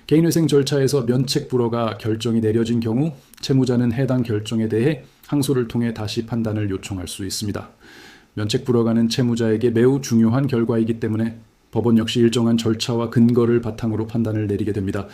개인회생 절차에서 면책 불허가 결정이 내려진 경우 채무자는 해당 결정에 대해 항소를 통해 다시 판단을 요청할 수 있습니다. 면책불허가는 채무자에게 매우 중요한 결과이기 때문에 법원 역시 일정한 절차와 근거를 바탕으로 판단을 내리게 됩니다.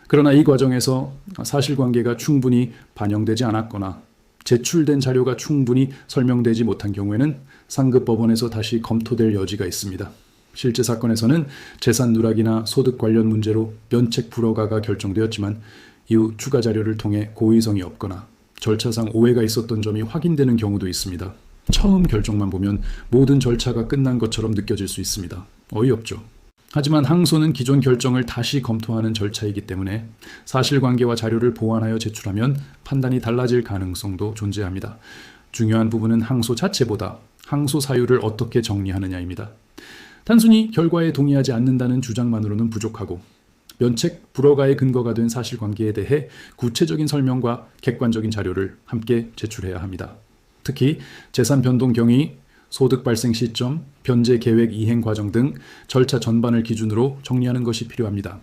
그러나 이 과정에서 사실관계가 충분히 반영되지 않았거나 제출된 자료가 충분히 설명되지 못한 경우에는 상급법원에서 다시 검토될 여지가 있습니다. 실제 사건에서는 재산 누락이나 소득 관련 문제로 면책불허가가 결정되었지만 이후 추가 자료를 통해 고의성이 없거나 절차상 오해가 있었던 점이 확인되는 경우도 있습니다. 처음 결정만 보면 모든 절차가 끝난 것처럼 느껴질 수 있습니다. 어이없죠. 하지만 항소는 기존 결정을 다시 검토하는 절차이기 때문에 사실관계와 자료를 보완하여 제출하면 판단이 달라질 가능성도 존재합니다. 중요한 부분은 항소 자체보다 항소 사유를 어떻게 정리하느냐입니다. 단순히 결과에 동의하지 않는다는 주장만으로는 부족하고 면책 불허가의 근거가 된 사실관계에 대해 구체적인 설명과 객관적인 자료를 함께 제출해야 합니다. 특히 재산 변동 경위, 소득 발생 시점, 변제 계획 이행 과정 등 절차 전반을 기준으로 정리하는 것이 필요합니다.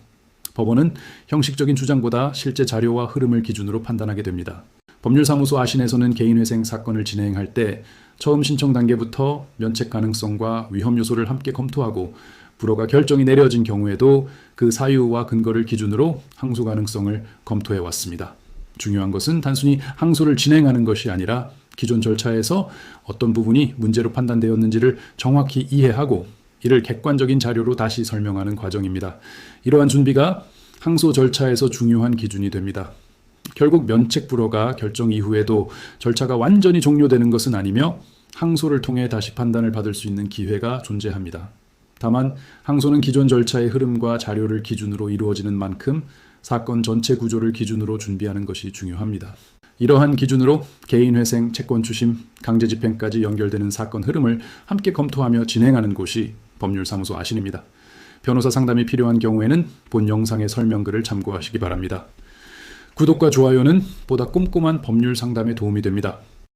법원은 형식적인 주장보다 실제 자료와 흐름을 기준으로 판단하게 됩니다. 법률사무소 아신에서는 개인회생 사건을 진행할 때 처음 신청 단계부터 면책 가능성과 위험 요소를 함께 검토하고 불허가 결정이 내려진 경우에도 그 사유와 근거를 기준으로 항소 가능성을 검토해 왔습니다. 중요한 것은 단순히 항소를 진행하는 것이 아니라 기존 절차에서 어떤 부분이 문제로 판단되었는지를 정확히 이해하고 이를 객관적인 자료로 다시 설명하는 과정입니다. 이러한 준비가 항소 절차에서 중요한 기준이 됩니다. 결국 면책불허가 결정 이후에도 절차가 완전히 종료되는 것은 아니며 항소를 통해 다시 판단을 받을 수 있는 기회가 존재합니다. 다만 항소는 기존 절차의 흐름과 자료를 기준으로 이루어지는 만큼 사건 전체 구조를 기준으로 준비하는 것이 중요합니다. 이러한 기준으로 개인회생, 채권추심, 강제집행까지 연결되는 사건 흐름을 함께 검토하며 진행하는 곳이 법률사무소 아신입니다. 변호사 상담이 필요한 경우에는 본 영상의 설명글을 참고하시기 바랍니다. 구독과 좋아요는 보다 꼼꼼한 법률 상담에 도움이 됩니다.